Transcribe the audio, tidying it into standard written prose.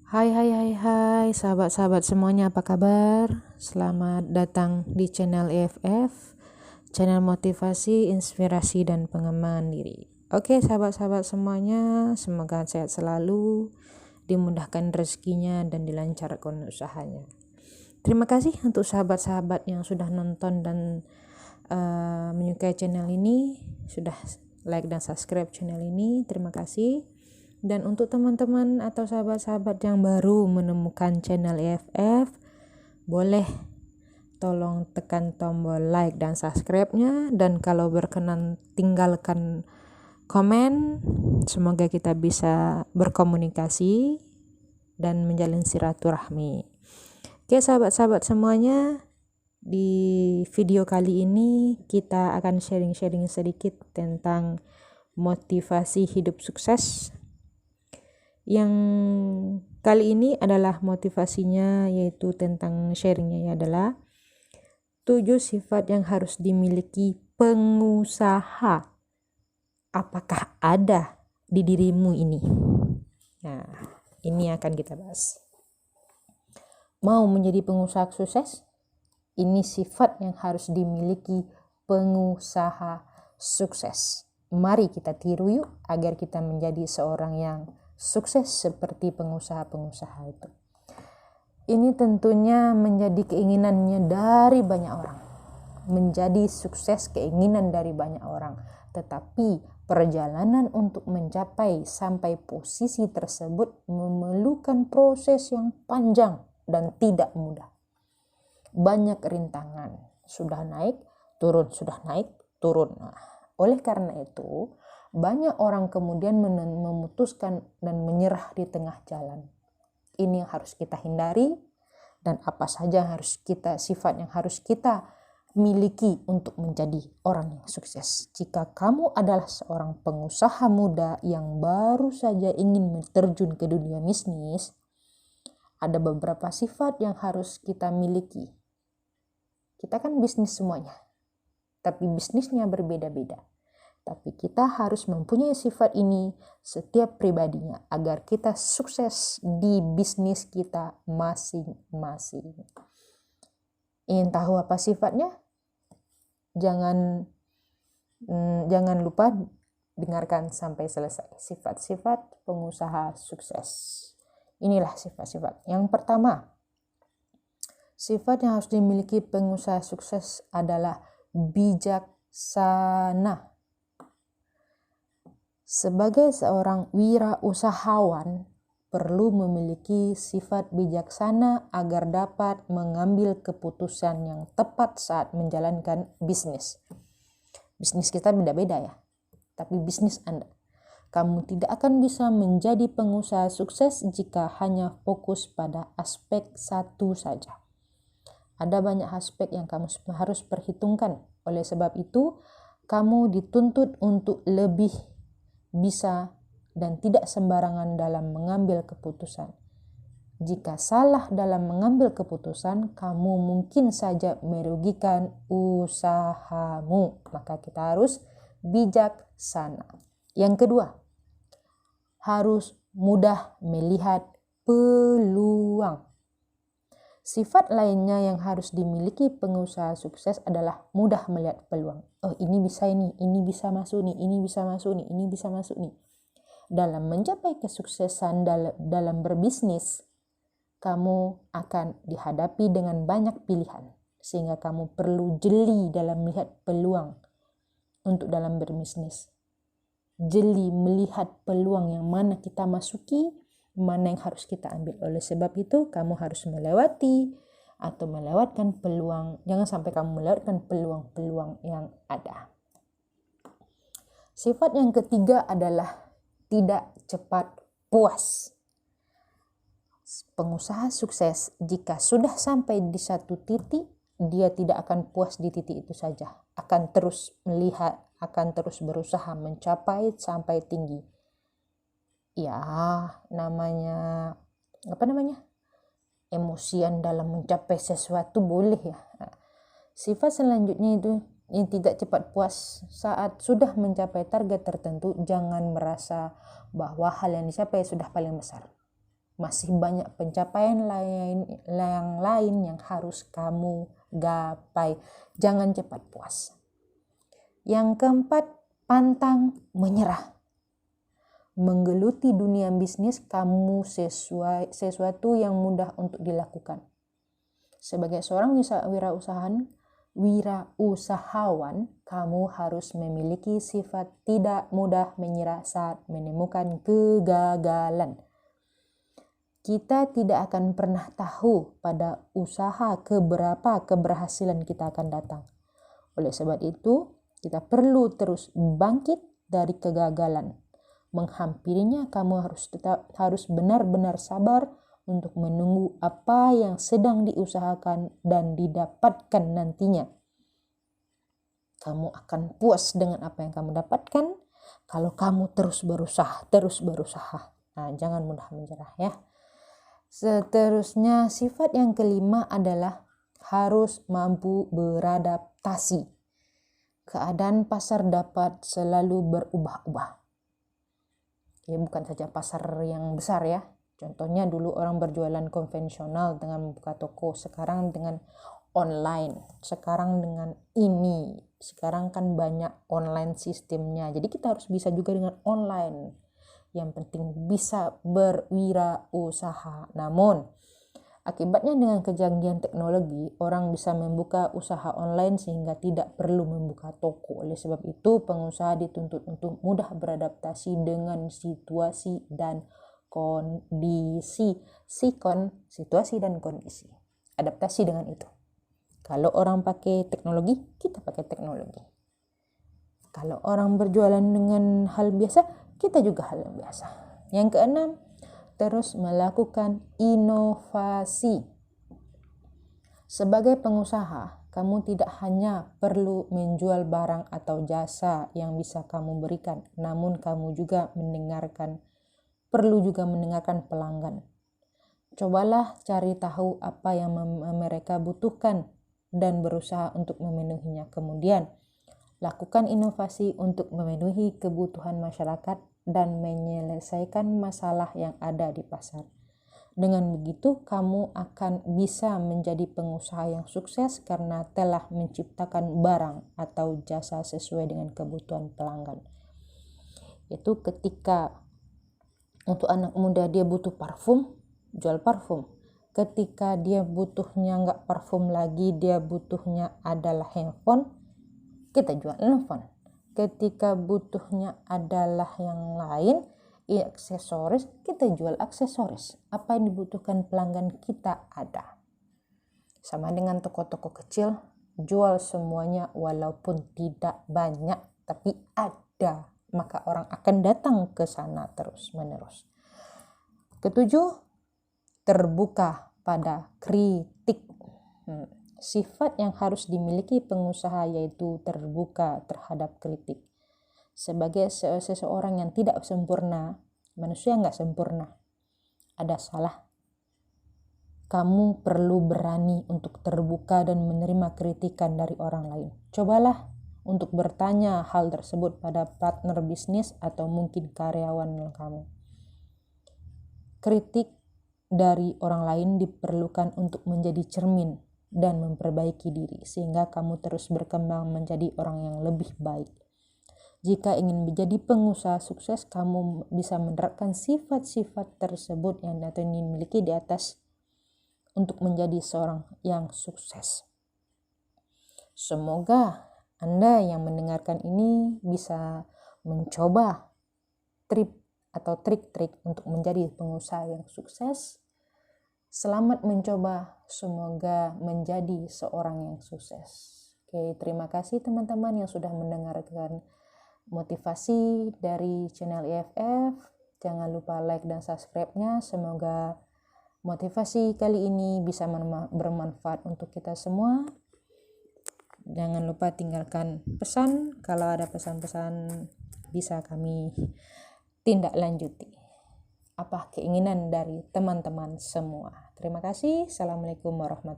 Hai sahabat-sahabat semuanya, apa kabar? Selamat datang di channel EFF, channel motivasi, inspirasi, dan pengembangan diri. Oke sahabat-sahabat semuanya, semoga sehat selalu, dimudahkan rezekinya, dan dilancarkan usahanya. Terima kasih untuk sahabat-sahabat yang sudah nonton dan menyukai channel ini, sudah like dan subscribe channel ini, terima kasih. Dan untuk teman-teman atau sahabat-sahabat yang baru menemukan channel EFF, boleh tolong tekan tombol like dan subscribe-nya, dan kalau berkenan tinggalkan komen. Semoga kita bisa berkomunikasi dan menjalin silaturahmi. Oke sahabat-sahabat semuanya, di video kali ini kita akan sharing-sharing sedikit tentang motivasi hidup sukses. Yang kali ini adalah motivasinya, yaitu tentang sharingnya adalah 7 sifat yang harus dimiliki pengusaha. Apakah ada di dirimu ini? Nah, ini akan kita bahas. Mau menjadi pengusaha sukses? Ini sifat yang harus dimiliki pengusaha sukses. Mari kita tiru yuk agar kita menjadi seorang yang sukses seperti pengusaha-pengusaha itu. Ini tentunya menjadi keinginannya dari banyak orang. Menjadi sukses keinginan dari banyak orang. Tetapi perjalanan untuk mencapai sampai posisi tersebut memerlukan proses yang panjang dan tidak mudah. Banyak rintangan. Sudah naik, turun, sudah naik, turun. Nah, oleh karena itu, banyak orang kemudian memutuskan dan menyerah di tengah jalan. Ini yang harus kita hindari, dan apa saja sifat yang harus kita miliki untuk menjadi orang yang sukses. Jika kamu adalah seorang pengusaha muda yang baru saja ingin terjun ke dunia bisnis, ada beberapa sifat yang harus kita miliki. Kita kan bisnis semuanya, tapi bisnisnya berbeda-beda. Tapi kita harus mempunyai sifat ini setiap pribadinya agar kita sukses di bisnis kita masing-masing. Ingin tahu apa sifatnya? Jangan lupa dengarkan sampai selesai. Sifat-sifat pengusaha sukses. Inilah sifat-sifat. Yang pertama, sifat yang harus dimiliki pengusaha sukses adalah bijaksana. Sebagai seorang wirausahawan, perlu memiliki sifat bijaksana agar dapat mengambil keputusan yang tepat saat menjalankan bisnis. Bisnis kita beda-beda ya, tapi bisnis Anda. Kamu tidak akan bisa menjadi pengusaha sukses jika hanya fokus pada aspek satu saja. Ada banyak aspek yang kamu harus perhitungkan. Oleh sebab itu, kamu dituntut untuk lebih bisa dan tidak sembarangan dalam mengambil keputusan. Jika salah dalam mengambil keputusan, kamu mungkin saja merugikan usahamu. Maka kita harus bijaksana. Yang kedua, harus mudah melihat peluang. Sifat lainnya yang harus dimiliki pengusaha sukses adalah mudah melihat peluang. Oh, ini bisa masuk nih, ini bisa masuk nih, ini bisa masuk nih. Dalam mencapai kesuksesan dalam berbisnis, kamu akan dihadapi dengan banyak pilihan. Sehingga kamu perlu jeli dalam melihat peluang untuk dalam berbisnis. Jeli melihat peluang yang mana kita masuki, mana yang harus kita ambil. Oleh sebab itu, kamu harus melewatkan peluang. Jangan sampai kamu melewatkan peluang-peluang yang ada. Sifat yang ketiga adalah tidak cepat puas. Pengusaha sukses, jika sudah sampai di satu titik, dia tidak akan puas di titik itu saja. Akan terus melihat, akan terus berusaha mencapai sampai tinggi. Ya, emosian dalam mencapai sesuatu boleh ya. Sifat selanjutnya itu yang tidak cepat puas saat sudah mencapai target tertentu. Jangan merasa bahwa hal yang dicapai sudah paling besar. Masih banyak pencapaian lain yang harus kamu gapai. Jangan cepat puas. Yang keempat, pantang menyerah. Menggeluti dunia bisnis kamu sesuatu yang mudah untuk dilakukan. Sebagai seorang wirausahawan, kamu harus memiliki sifat tidak mudah menyerah saat menemukan kegagalan. Kita tidak akan pernah tahu pada usaha keberapa keberhasilan kita akan datang. Oleh sebab itu, kita perlu terus bangkit dari kegagalan. Menghampirinya, kamu harus benar-benar sabar untuk menunggu apa yang sedang diusahakan dan didapatkan nantinya. Kamu akan puas dengan apa yang kamu dapatkan kalau kamu terus berusaha. Nah, jangan mudah menyerah ya. Seterusnya, sifat yang kelima adalah harus mampu beradaptasi. Keadaan pasar dapat selalu berubah-ubah. Ya, bukan saja pasar yang besar ya. Contohnya dulu orang berjualan konvensional dengan membuka toko, sekarang dengan online, sekarang dengan ini. Sekarang kan banyak online sistemnya. Jadi kita harus bisa juga dengan online. Yang penting bisa berwirausaha. Namun, akibatnya dengan kecanggihan teknologi, orang bisa membuka usaha online sehingga tidak perlu membuka toko. Oleh sebab itu, pengusaha dituntut untuk mudah beradaptasi dengan situasi dan kondisi. Situasi dan kondisi. Adaptasi dengan itu. Kalau orang pakai teknologi, kita pakai teknologi. Kalau orang berjualan dengan hal biasa, kita juga hal yang biasa. Yang keenam, terus melakukan inovasi. Sebagai pengusaha, kamu tidak hanya perlu menjual barang atau jasa yang bisa kamu berikan, namun kamu juga perlu mendengarkan pelanggan. Cobalah cari tahu apa yang mereka butuhkan dan berusaha untuk memenuhinya. Kemudian, lakukan inovasi untuk memenuhi kebutuhan masyarakat dan menyelesaikan masalah yang ada di pasar. Dengan begitu, kamu akan bisa menjadi pengusaha yang sukses karena telah menciptakan barang atau jasa sesuai dengan kebutuhan pelanggan. Itu ketika untuk anak muda dia butuh parfum, jual parfum. Ketika dia butuhnya nggak parfum lagi, dia butuhnya adalah handphone, kita jual handphone. Ketika butuhnya adalah yang lain, aksesoris, kita jual aksesoris. Apa yang dibutuhkan pelanggan kita ada. Sama dengan toko-toko kecil, jual semuanya walaupun tidak banyak, tapi ada. Maka orang akan datang ke sana terus-menerus. Ketujuh, terbuka pada kritik. Sifat yang harus dimiliki pengusaha yaitu terbuka terhadap kritik. Sebagai seseorang yang tidak sempurna, manusia nggak sempurna, ada salah. Kamu perlu berani untuk terbuka dan menerima kritikan dari orang lain. Cobalah untuk bertanya hal tersebut pada partner bisnis atau mungkin karyawan kamu. Kritik dari orang lain diperlukan untuk menjadi cermin dan memperbaiki diri, sehingga kamu terus berkembang menjadi orang yang lebih baik. Jika ingin menjadi pengusaha sukses, kamu bisa menerapkan sifat-sifat tersebut yang dimiliki di atas untuk menjadi seorang yang sukses. Semoga Anda yang mendengarkan ini bisa mencoba trik-trik untuk menjadi pengusaha yang sukses. Selamat mencoba, semoga menjadi seorang yang sukses. Oke, terima kasih teman-teman yang sudah mendengarkan motivasi dari channel EFF. Jangan lupa like dan subscribe-nya. Semoga motivasi kali ini bisa bermanfaat untuk kita semua. Jangan lupa tinggalkan pesan. Kalau ada pesan-pesan bisa kami tindak lanjuti. Apa keinginan dari teman-teman semua. Terima kasih. Assalamualaikum warahmatullahi wabarakatuh.